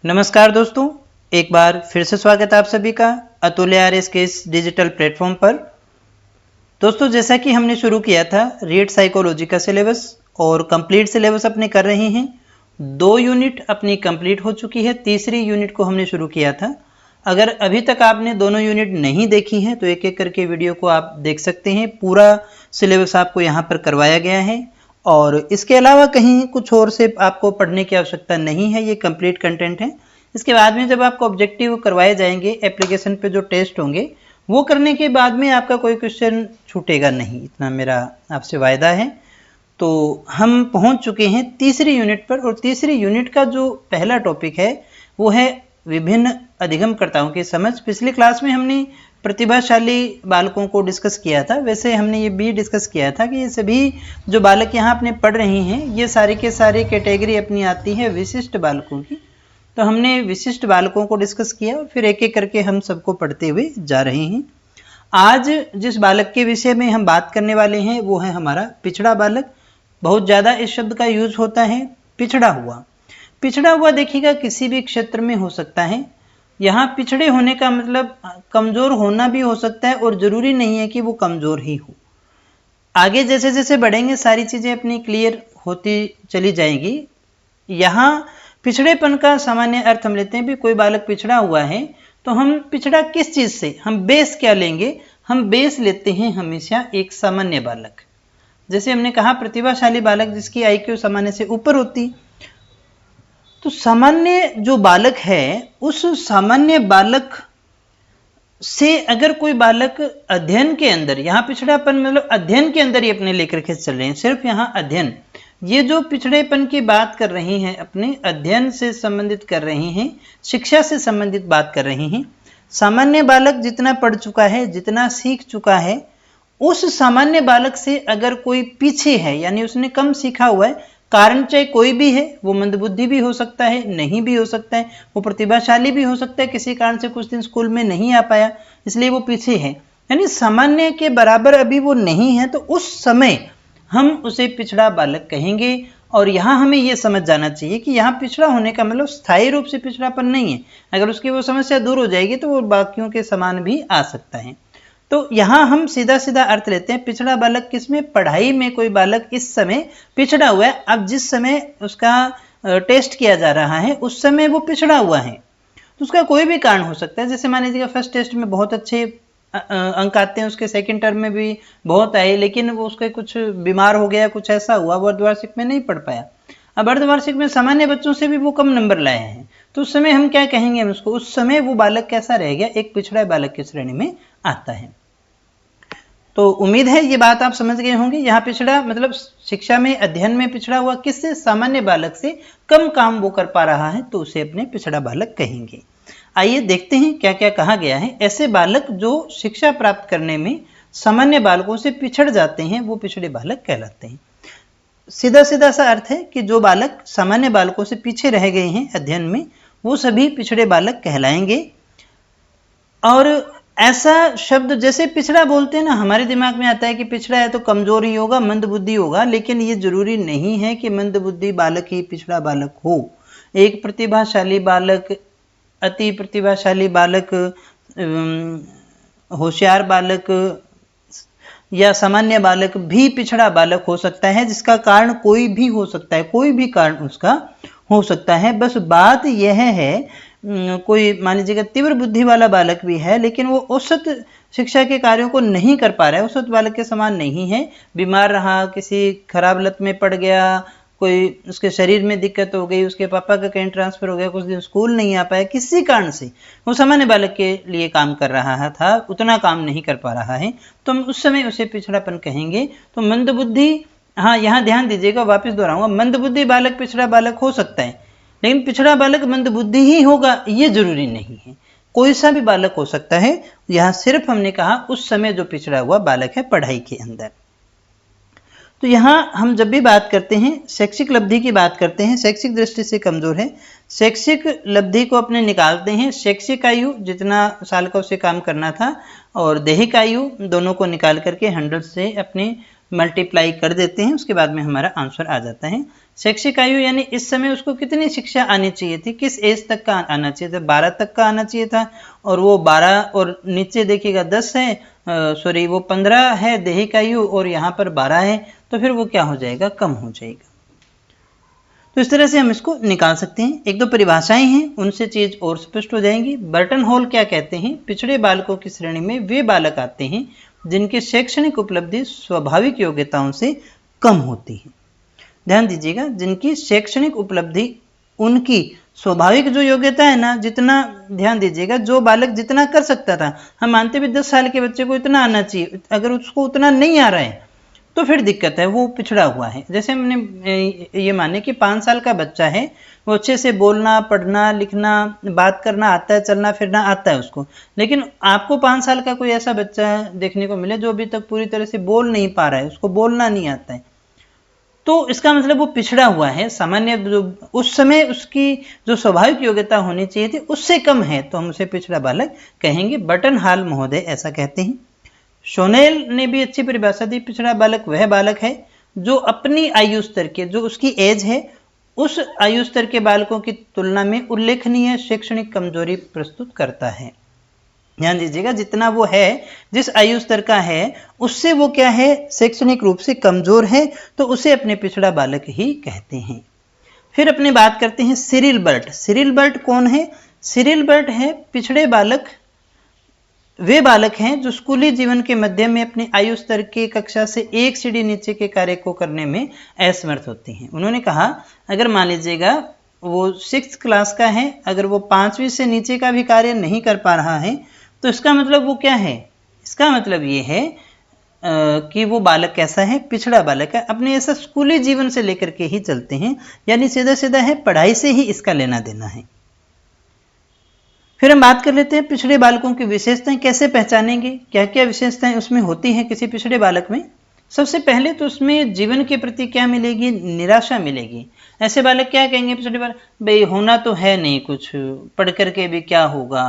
नमस्कार दोस्तों, एक बार फिर से स्वागत है आप सभी का अतुल्य आरएस के इस डिजिटल प्लेटफॉर्म पर। दोस्तों, जैसा कि हमने शुरू किया था रीड साइकोलॉजी का सिलेबस और कंप्लीट सिलेबस अपने कर रहे हैं। 2 यूनिट अपनी कंप्लीट हो चुकी है, तीसरी यूनिट को हमने शुरू किया था। अगर अभी तक आपने दोनों यूनिट नहीं देखी हैं तो एक एक करके वीडियो को आप देख सकते हैं। पूरा सिलेबस आपको यहाँ पर करवाया गया है और इसके अलावा कहीं कुछ और से आपको पढ़ने की आवश्यकता नहीं है, ये कंप्लीट कंटेंट है। इसके बाद में जब आपको ऑब्जेक्टिव करवाए जाएंगे, एप्लीकेशन पे जो टेस्ट होंगे वो करने के बाद में आपका कोई क्वेश्चन छूटेगा नहीं, इतना मेरा आपसे वायदा है। तो हम पहुंच चुके हैं तीसरी यूनिट पर और तीसरी यूनिट का जो पहला टॉपिक है वो है विभिन्न अधिगमकर्ताओं की समझ। पिछली क्लास में हमने प्रतिभाशाली बालकों को डिस्कस किया था, वैसे हमने ये भी डिस्कस किया था कि ये सभी जो बालक यहाँ अपने पढ़ रहे हैं ये सारे के सारे कैटेगरी अपनी आती है विशिष्ट बालकों की। तो हमने विशिष्ट बालकों को डिस्कस किया और फिर एक एक करके हम सबको पढ़ते हुए जा रहे हैं। आज जिस बालक के विषय में हम बात करने वाले हैं वो है हमारा पिछड़ा बालक। बहुत ज़्यादा इस शब्द का यूज होता है, पिछड़ा हुआ। पिछड़ा हुआ देखिएगा किसी भी क्षेत्र में हो सकता है। यहाँ पिछड़े होने का मतलब कमज़ोर होना भी हो सकता है और ज़रूरी नहीं है कि वो कमज़ोर ही हो। आगे जैसे जैसे बढ़ेंगे सारी चीज़ें अपनी क्लियर होती चली जाएंगी। यहाँ पिछड़ेपन का सामान्य अर्थ हम लेते हैं भी कोई बालक पिछड़ा हुआ है तो हम पिछड़ा किस चीज़ से, हम बेस क्या लेंगे? हम बेस लेते हैं हमेशा एक सामान्य बालक। जैसे हमने कहा प्रतिभाशाली बालक जिसकी आईक्यू सामान्य से ऊपर होती, तो सामान्य जो बालक है उस सामान्य बालक से अगर कोई बालक अध्ययन के अंदर, यहाँ पिछड़ापन मतलब अध्ययन के अंदर ही अपने लेकर के चल रहे हैं, सिर्फ यहाँ अध्ययन, ये जो पिछड़ेपन की बात कर रहे हैं अपने अध्ययन से संबंधित कर रहे हैं, शिक्षा से संबंधित बात कर रहे हैं। सामान्य बालक जितना पढ़ चुका है, जितना सीख चुका है, उस सामान्य बालक से अगर कोई पीछे है यानी उसने कम सीखा हुआ है, कारण चाहे कोई भी है, वो मंदबुद्धि भी हो सकता है, नहीं भी हो सकता है, वो प्रतिभाशाली भी हो सकता है, किसी कारण से कुछ दिन स्कूल में नहीं आ पाया इसलिए वो पीछे है, यानी सामान्य के बराबर अभी वो नहीं है, तो उस समय हम उसे पिछड़ा बालक कहेंगे। और यहाँ हमें ये समझ जाना चाहिए कि यहाँ पिछड़ा होने का मतलब स्थायी रूप से पिछड़ापन नहीं है। अगर उसकी वो समस्या दूर हो जाएगी तो वो बाकियों के समान भी आ सकता है। तो यहाँ हम सीधा सीधा अर्थ लेते हैं पिछड़ा बालक किसमें? पढ़ाई में कोई बालक इस समय पिछड़ा हुआ है। अब जिस समय उसका टेस्ट किया जा रहा है उस समय वो पिछड़ा हुआ है, तो उसका कोई भी कारण हो सकता है। जैसे मान लीजिएगा फर्स्ट टेस्ट में बहुत अच्छे अंक आते हैं, उसके सेकंड टर्म में भी बहुत आए, लेकिन वो उसके कुछ बीमार हो गया, कुछ ऐसा हुआ, वो अर्धवार्षिक में नहीं पढ़ पाया। अब अर्धवार्षिक में सामान्य बच्चों से भी वो कम नंबर लाए हैं, तो उस समय हम क्या कहेंगे उसको? उस समय वो बालक कैसा रह गया? एक पिछड़ा बालक की श्रेणी में आता है। तो उम्मीद है ये बात आप समझ गए होंगे। यहाँ पिछड़ा मतलब शिक्षा में, अध्ययन में पिछड़ा हुआ किससे? सामान्य बालक से कम काम वो कर पा रहा है तो उसे अपने पिछड़ा बालक कहेंगे। आइए देखते हैं क्या क्या कहा गया है। ऐसे बालक जो शिक्षा प्राप्त करने में सामान्य बालकों से पिछड़ जाते हैं वो पिछड़े बालक कहलाते हैं। सीधा सीधा सा अर्थ है कि जो बालक सामान्य बालकों से पीछे रह गए हैं अध्ययन में वो सभी पिछड़े बालक कहलाएंगे। और ऐसा शब्द जैसे पिछड़ा बोलते हैं ना, हमारे दिमाग में आता है कि पिछड़ा है तो कमजोर ही होगा, मंदबुद्धि होगा, लेकिन ये जरूरी नहीं है कि मंदबुद्धि बालक ही पिछड़ा बालक हो। एक प्रतिभाशाली बालक, अति प्रतिभाशाली बालक, होशियार बालक या सामान्य बालक भी पिछड़ा बालक हो सकता है, जिसका कारण कोई भी हो सकता है, कोई भी कारण उसका हो सकता है। बस बात यह है कोई मान लीजिएगा तीव्र बुद्धि वाला बालक भी है लेकिन वो औसत शिक्षा के कार्यों को नहीं कर पा रहा है, औसत बालक के समान नहीं है, बीमार रहा, किसी खराब लत में पड़ गया, कोई उसके शरीर में दिक्कत हो गई, उसके पापा का कहीं ट्रांसफर हो गया, कुछ दिन स्कूल नहीं आ पाया, किसी कारण से वो सामान्य बालक के लिए काम कर रहा था, उतना काम नहीं कर पा रहा है, तो हम उस समय उसे पिछड़ापन कहेंगे। तो मंदबुद्धि, हाँ यहाँ ध्यान दीजिएगा, वापस दोहराऊंगा, मंदबुद्धि बालक पिछड़ा बालक हो सकता है, लेकिन पिछड़ा बालक मंदबुद्धि ही होगा ये जरूरी नहीं है, कोई सा भी बालक हो सकता है। यहाँ सिर्फ हमने कहा उस समय जो पिछड़ा हुआ बालक है पढ़ाई के अंदर। तो यहाँ हम जब भी बात करते हैं शैक्षिक लब्धि की बात करते हैं, शैक्षिक दृष्टि से कमजोर है, शैक्षिक लब्धि को अपने निकालते हैं, शैक्षिक आयु जितना साल का उसे काम करना था और दैहिक आयु दोनों को निकाल करके 100 से अपने मल्टीप्लाई कर देते हैं, उसके बाद में हमारा आंसर आ जाता है। शैक्षिक आयु यानी इस समय उसको कितनी शिक्षा आनी चाहिए थी, किस एज तक का आना चाहिए था, 12 तक का आना चाहिए था, और वो 12 और नीचे देखिएगा 10 है, सॉरी वो 15 है दैहिक आयु और यहाँ पर 12 है, तो फिर वो क्या हो जाएगा, कम हो जाएगा। तो इस तरह से हम इसको निकाल सकते हैं। एक दो परिभाषाएं हैं, उनसे चीज और स्पष्ट हो जाएंगी। बर्टन हॉल क्या कहते हैं, पिछड़े बालकों की श्रेणी में वे बालक आते हैं जिनकी शैक्षणिक उपलब्धि स्वाभाविक योग्यताओं से कम होती है। ध्यान दीजिएगा, जिनकी शैक्षणिक उपलब्धि उनकी स्वाभाविक जो योग्यता है ना, जितना ध्यान दीजिएगा, जो बालक जितना कर सकता था, हम मानते भी 10 साल के बच्चे को इतना आना चाहिए, अगर उसको उतना नहीं आ रहा है तो फिर दिक्कत है, वो पिछड़ा हुआ है। जैसे हमने ये माने कि 5 साल का बच्चा है, वो अच्छे से बोलना, पढ़ना, लिखना, बात करना आता है, चलना फिरना आता है उसको, लेकिन आपको 5 साल का कोई ऐसा बच्चा देखने को मिले जो अभी तक पूरी तरह से बोल नहीं पा रहा है, उसको बोलना नहीं आता है, तो इसका मतलब वो पिछड़ा हुआ है। सामान्य जो उस समय उसकी जो स्वाभाविक योग्यता होनी चाहिए थी उससे कम है, तो हम उसे पिछड़ा बालक कहेंगे। बर्टन हॉल महोदय ऐसा कहते हैं। शोनेल ने भी अच्छी परिभाषा दी, पिछड़ा बालक वह बालक है जो अपनी आयु स्तर के, जो उसकी एज है, उस आयु स्तर के बालकों की तुलना में उल्लेखनीय शैक्षणिक कमजोरी प्रस्तुत करता है। ध्यान दीजिएगा, जितना वो है, जिस आयु स्तर का है, उससे वो क्या है, शैक्षणिक रूप से कमजोर है, तो उसे अपने पिछड़ा बालक ही कहते हैं। फिर अपने बात करते हैं सिरिल बर्ट। सिरिल बर्ट कौन है, सिरिल बर्ट है पिछड़े बालक वे बालक हैं जो स्कूली जीवन के मध्य में अपनी आयु स्तर की कक्षा से एक सीढ़ी नीचे के कार्य को करने में असमर्थ होते हैं। उन्होंने कहा, अगर मान लीजिएगा वो 6th क्लास का है, अगर वो 5वीं से नीचे का भी कार्य नहीं कर पा रहा है, तो इसका मतलब वो क्या है, इसका मतलब ये है कि वो बालक कैसा है, पिछड़ा बालक है, अपने ऐसा स्कूली जीवन से लेकर के ही चलते हैं, यानी सीधा सीधा है, पढ़ाई से ही इसका लेना देना है। फिर हम बात कर लेते हैं पिछड़े बालकों की विशेषताएं कैसे पहचानेंगे, क्या क्या विशेषताएं उसमें होती हैं किसी पिछड़े बालक में। सबसे पहले तो उसमें जीवन के प्रति क्या मिलेगी, निराशा मिलेगी। ऐसे बालक क्या कहेंगे पिछड़े बालक, भाई होना तो है नहीं कुछ, पढ़ करके भी क्या होगा,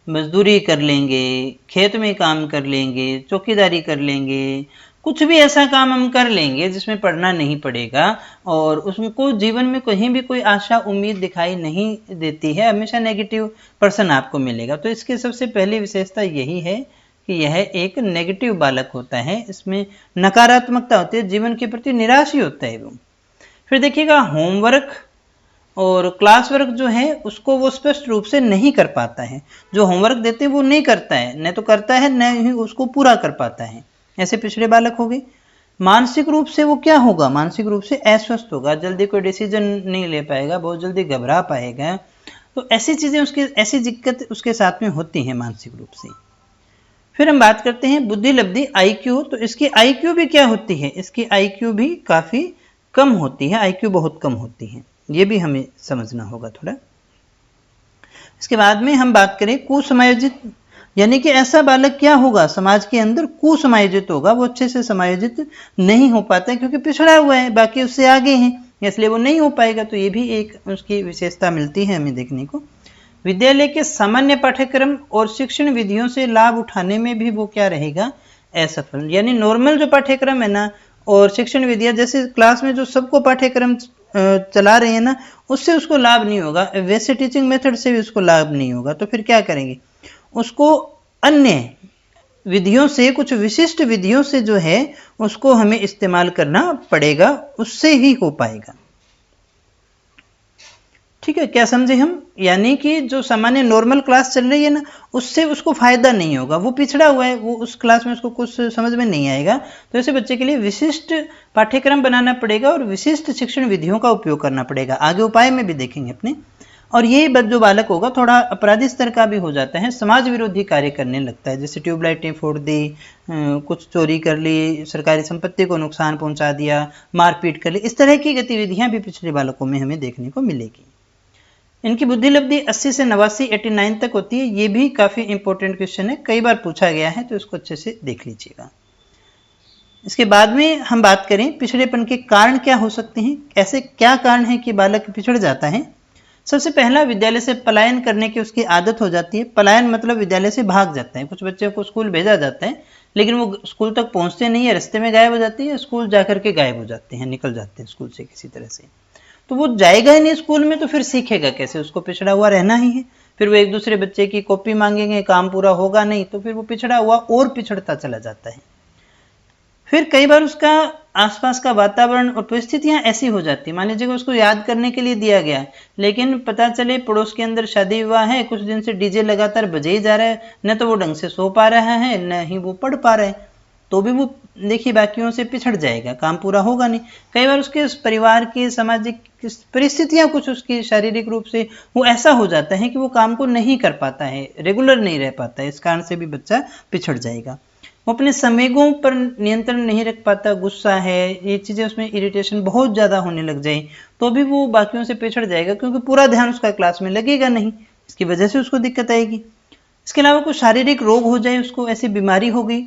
मजदूरी कर लेंगे, खेत में काम कर लेंगे, चौकीदारी कर लेंगे, कुछ भी ऐसा काम हम कर लेंगे जिसमें पढ़ना नहीं पड़ेगा, और उसको जीवन में कहीं भी कोई आशा उम्मीद दिखाई नहीं देती है, हमेशा नेगेटिव पर्सन आपको मिलेगा। तो इसकी सबसे पहली विशेषता यही है कि यह एक नेगेटिव बालक होता है, इसमें नकारात्मकता होती है, जीवन के प्रति निराश ही होता है वो। फिर देखिएगा, होमवर्क और क्लास वर्क जो है उसको वो स्पष्ट रूप से नहीं कर पाता है, जो होमवर्क देते हैं वो नहीं करता है, न तो करता है न ही उसको पूरा कर पाता है, ऐसे पिछड़े बालक हो गए। मानसिक रूप से वो क्या होगा, मानसिक रूप से अस्वस्थ होगा, जल्दी कोई डिसीजन नहीं ले पाएगा, बहुत जल्दी घबरा पाएगा, तो ऐसी चीजें उसके, ऐसी दिक्कत उसके साथ में होती हैं मानसिक रूप से। फिर हम बात करते हैं बुद्धि लब्धि IQ, तो इसकी IQ भी क्या होती है, इसकी IQ भी काफी कम होती है, IQ बहुत कम होती है, ये भी हमें समझना होगा थोड़ा। इसके बाद में हम बात करें कुसमायोजित, यानी कि ऐसा बालक क्या होगा, समाज के अंदर कुसमायोजित होगा, वो अच्छे से समायोजित नहीं हो पाता है क्योंकि पिछड़ा हुआ है, बाकी उससे आगे हैं, इसलिए वो नहीं हो पाएगा। तो ये भी एक उसकी विशेषता मिलती है हमें देखने को। विद्यालय के सामान्य पाठ्यक्रम और शिक्षण विधियों से लाभ उठाने में भी वो क्या रहेगा, असफल, यानी नॉर्मल जो पाठ्यक्रम है ना और शिक्षण विधियां, जैसे क्लास में जो सबको पाठ्यक्रम चला रहे हैं ना, उससे उसको लाभ नहीं होगा, वैसे टीचिंग मेथड से भी उसको लाभ नहीं होगा। तो फिर क्या करेंगे, उसको अन्य विधियों से, कुछ विशिष्ट विधियों से जो है उसको हमें इस्तेमाल करना पड़ेगा, उससे ही हो पाएगा। ठीक है, क्या समझे हम, यानी कि जो सामान्य नॉर्मल क्लास चल रही है ना, उससे उसको फायदा नहीं होगा, वो पिछड़ा हुआ है, वो उस क्लास में उसको कुछ समझ में नहीं आएगा। तो ऐसे बच्चे के लिए विशिष्ट पाठ्यक्रम बनाना पड़ेगा और विशिष्ट शिक्षण विधियों का उपयोग करना पड़ेगा, आगे उपाय में भी देखेंगे अपने। और ये जो बालक होगा थोड़ा अपराधी स्तर का भी हो जाता है, समाज विरोधी कार्य करने लगता है, जैसे ट्यूबलाइटें फोड़ दी, कुछ चोरी कर ली, सरकारी संपत्ति को नुकसान पहुंचा दिया, मारपीट कर ली, इस तरह की गतिविधियां भी पिछड़े बालकों में हमें देखने को मिलेगी। इनकी बुद्धि लब्धि 80 से 89 89 तक होती है, ये भी काफी इंपॉर्टेंट क्वेश्चन है, कई बार पूछा गया है, तो इसको अच्छे से देख लीजिएगा। इसके बाद में हम बात करें पिछड़ेपन के कारण क्या हो सकते हैं, ऐसे क्या कारण है कि बालक पिछड़ जाता है। सबसे पहला विद्यालय से पलायन करने की उसकी आदत हो जाती है। पलायन मतलब विद्यालय से भाग जाता है। कुछ बच्चों को स्कूल भेजा जाता है लेकिन वो स्कूल तक पहुंचते नहीं है, रास्ते में गायब हो जाती है, स्कूल जाकर के गायब हो जाते हैं, निकल जाते हैं स्कूल से किसी तरह से। तो वो जाएगा ही नहीं स्कूल में तो फिर सीखेगा कैसे, उसको पिछड़ा हुआ रहना ही है। फिर वो एक दूसरे बच्चे की कॉपी मांगेंगे, काम पूरा होगा नहीं तो फिर वो पिछड़ा हुआ और पिछड़ता चला जाता है। फिर कई बार उसका आसपास का वातावरण और परिस्थितियां ऐसी हो जाती है, मान लीजिए उसको याद करने के लिए दिया गया लेकिन पता चले पड़ोस के अंदर शादी विवाह है, कुछ दिन से डीजे लगातार बजे ही जा रहा है, न तो वो ढंग से सो पा रहा है न ही वो पढ़ पा रहा है, तो भी वो देखिए बाकियों से पिछड़ जाएगा, काम पूरा होगा नहीं। कई बार उसके परिवार की सामाजिक परिस्थितियां कुछ उसकी शारीरिक रूप से वो ऐसा हो जाता है कि वो काम को नहीं कर पाता है, रेगुलर नहीं रह पाता है, इस कारण से भी बच्चा पिछड़ जाएगा। वो अपने संवेगों पर नियंत्रण नहीं रख पाता, गुस्सा है, ये चीजें उसमें इरिटेशन बहुत ज्यादा होने लग जाए तो भी वो बाकियों से पिछड़ जाएगा, क्योंकि पूरा ध्यान उसका क्लास में लगेगा नहीं, इसकी वजह से उसको दिक्कत आएगी। इसके अलावा कोई शारीरिक रोग हो जाए, उसको ऐसी बीमारी हो गई,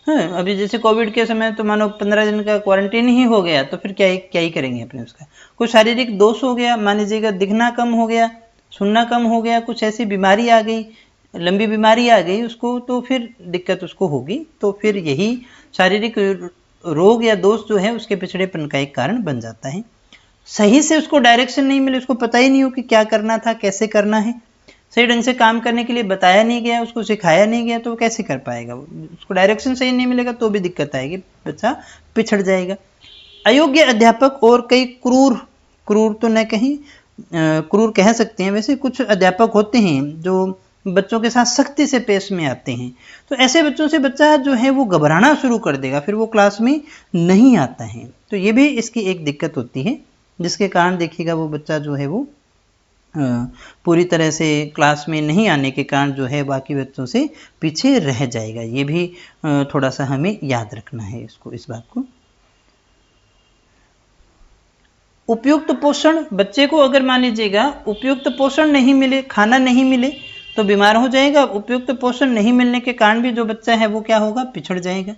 हाँ अभी जैसे कोविड के समय तो मानो 15 दिन का क्वारंटीन ही हो गया तो फिर क्या ही करेंगे अपने उसका। कोई शारीरिक दोष हो गया, मान लीजिएगा दिखना कम हो गया, सुनना कम हो गया, कुछ ऐसी बीमारी आ गई, लंबी बीमारी आ गई उसको, तो फिर दिक्कत उसको होगी। तो फिर यही शारीरिक रोग या दोष जो है उसके पिछड़ेपन का एक कारण बन जाता है। सही से उसको डायरेक्शन नहीं मिले, उसको पता ही नहीं हो कि क्या करना था, कैसे करना है, सही ढंग से काम करने के लिए बताया नहीं गया, उसको सिखाया नहीं गया तो वो कैसे कर पाएगा, उसको डायरेक्शन सही नहीं मिलेगा तो भी दिक्कत आएगी, बच्चा पिछड़ जाएगा। अयोग्य अध्यापक और कई क्रूर तो न कहीं क्रूर कह सकते हैं, वैसे कुछ अध्यापक होते हैं जो बच्चों के साथ सख्ती से पेश में आते हैं, तो ऐसे बच्चों से बच्चा जो है वो घबराना शुरू कर देगा, फिर वो क्लास में नहीं आता है। तो ये भी इसकी एक दिक्कत होती है, जिसके कारण देखिएगा वो बच्चा जो है वो पूरी तरह से क्लास में नहीं आने के कारण जो है बाकी बच्चों से पीछे रह जाएगा। ये भी थोड़ा सा हमें याद रखना है इसको, इस बात को। उपयुक्त पोषण, बच्चे को अगर मान लीजिएगा उपयुक्त पोषण नहीं मिले, खाना नहीं मिले तो बीमार हो जाएगा। उपयुक्त पोषण नहीं मिलने के कारण भी जो बच्चा है वो क्या होगा, पिछड़ जाएगा।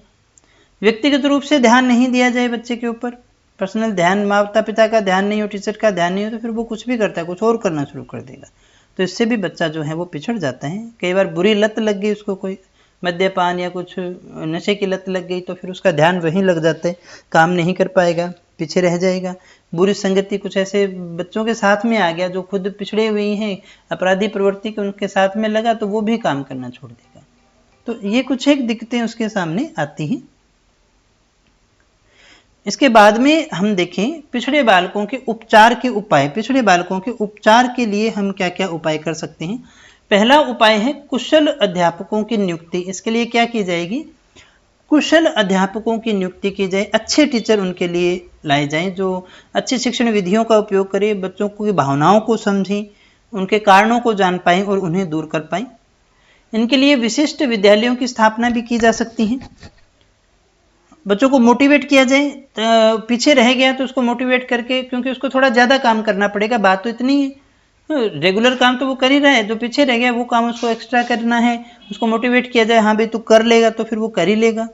व्यक्तिगत रूप से ध्यान नहीं दिया जाए बच्चे के ऊपर, पर्सनल ध्यान, माता पिता का ध्यान नहीं हो, टीचर का ध्यान नहीं हो, तो फिर वो कुछ भी करता है, कुछ और करना शुरू कर देगा, तो इससे भी बच्चा जो है वो पिछड़ जाता है। कई बार बुरी लत लग गई उसको, कोई मद्यपान या कुछ नशे की लत लग गई तो फिर उसका ध्यान वहीं लग जाता है, काम नहीं कर पाएगा, पीछे रह जाएगा। बुरी संगति, कुछ ऐसे बच्चों के साथ में आ गया जो खुद पिछड़े हुए हैं, अपराधी प्रवृत्ति के उनके साथ में लगा तो वो भी काम करना छोड़ देगा। तो ये कुछ एक दिक्कतें उसके सामने आती हैं। इसके बाद में हम देखें पिछड़े बालकों के उपचार के उपाय। पिछड़े बालकों के उपचार के लिए हम क्या क्या उपाय कर सकते हैं। पहला उपाय है कुशल अध्यापकों की नियुक्ति। इसके लिए क्या की जाएगी, कुशल अध्यापकों की नियुक्ति की जाए, अच्छे टीचर उनके लिए लाए जाएं जो अच्छी शिक्षण विधियों का उपयोग करें, बच्चों की भावनाओं को समझें, उनके कारणों को जान पाएं और उन्हें दूर कर पाएं। इनके लिए विशिष्ट विद्यालयों की स्थापना भी की जा सकती है। बच्चों को मोटिवेट किया जाए, पीछे रह गया तो उसको मोटिवेट करके, क्योंकि उसको थोड़ा ज़्यादा काम करना पड़ेगा, बात तो इतनी है, रेगुलर काम तो वो कर ही रहा है, जो पीछे रह गया वो काम उसको एक्स्ट्रा करना है, उसको मोटिवेट किया जाए, हाँ भाई तू कर लेगा, तो फिर वो कर ही लेगा।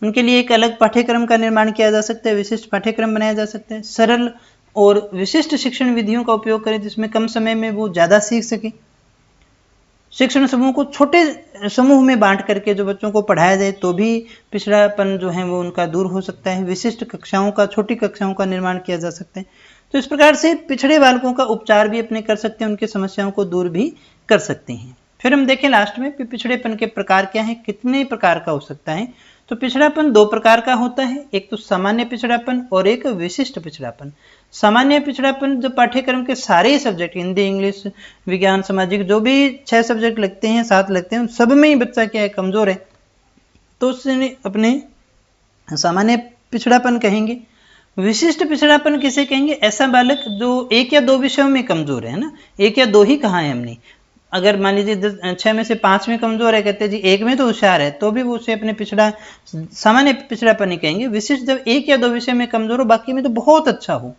उनके लिए एक अलग पाठ्यक्रम का निर्माण किया जा सकता है, विशिष्ट पाठ्यक्रम बनाया जा सकता है, सरल और विशिष्ट शिक्षण विधियों का उपयोग करें जिसमें कम समय में वो ज़्यादा सीख सके। शिक्षण समूह को छोटे समूह में बांट करके जो बच्चों को पढ़ाया जाए तो भी पिछड़ापन जो है वो उनका दूर हो सकता है। विशिष्ट कक्षाओं का, छोटी कक्षाओं का निर्माण किया जा सकता है। तो इस प्रकार से पिछड़े बालकों का उपचार भी अपने कर सकते हैं, उनकी समस्याओं को दूर भी कर सकते हैं। फिर हम देखें लास्ट में पिछड़ेपन के प्रकार क्या है, कितने प्रकार का हो सकता है। तो पिछड़ापन दो प्रकार का होता है, एक तो सामान्य पिछड़ापन और एक विशिष्ट पिछड़ापन। सामान्य पिछड़ापन जो पाठ्यक्रम के सारे सब्जेक्ट, हिंदी, इंग्लिश, विज्ञान, सामाजिक, जो भी 6 सब्जेक्ट लगते हैं, 7 लगते हैं, उन सब में ही बच्चा क्या है, कमजोर है, तो उसने अपने सामान्य पिछड़ापन कहेंगे। विशिष्ट पिछड़ापन किसे कहेंगे, ऐसा बालक जो 1 या 2 विषयों में कमजोर है ना, 1 या 2 ही कहा है हमने, अगर मान लीजिए 6 में से 5 में कमजोर है, कहते हैं जी 1 में तो होशियार है, तो भी वो उसे अपने सामान्य पिछड़ापन ही कहेंगे। विशिष्ट जब 1 या 2 विषय में कमजोर हो, बाकी में तो बहुत अच्छा हो,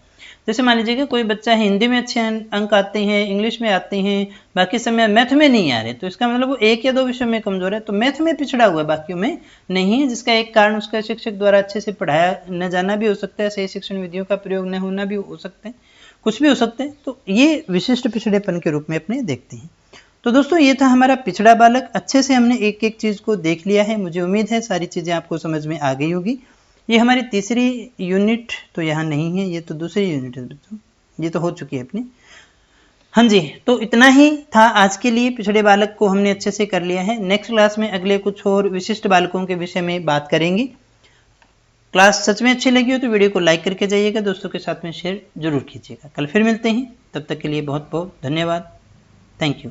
जैसे मान लीजिए कोई बच्चा है हिंदी में अच्छे अंक आते हैं, इंग्लिश में आते हैं, बाकी समय मैथ में नहीं आ रहे, तो इसका मतलब वो 1 या 2 विषयों में कमजोर है, तो मैथ में पिछड़ा हुआ है, बाकियों में नहीं है, जिसका एक कारण उसका शिक्षक द्वारा अच्छे से पढ़ाया न जाना भी हो सकता है, सही शिक्षण विधियों का प्रयोग न होना भी हो सकता है। कुछ भी हो सकते हैं। तो ये विशिष्ट पिछड़ेपन के रूप में अपने देखते हैं। तो दोस्तों ये था हमारा पिछड़ा बालक। अच्छे से हमने एक एक चीज़ को देख लिया है। मुझे उम्मीद है सारी चीज़ें आपको समझ में आ गई होगी। ये हमारी तीसरी यूनिट तो यहाँ नहीं है, ये तो दूसरी यूनिट है दोस्तों, ये तो हो चुकी है अपनी। हाँ जी, तो इतना ही था आज के लिए। पिछड़े बालक को हमने अच्छे से कर लिया है। नेक्स्ट क्लास में अगले कुछ और विशिष्ट बालकों के विषय में बात करेंगे। क्लास सच में अच्छी लगी हो तो वीडियो को लाइक करके जाइएगा, दोस्तों के साथ में शेयर जरूर कीजिएगा। कल फिर मिलते हैं, तब तक के लिए बहुत बहुत धन्यवाद। Thank you.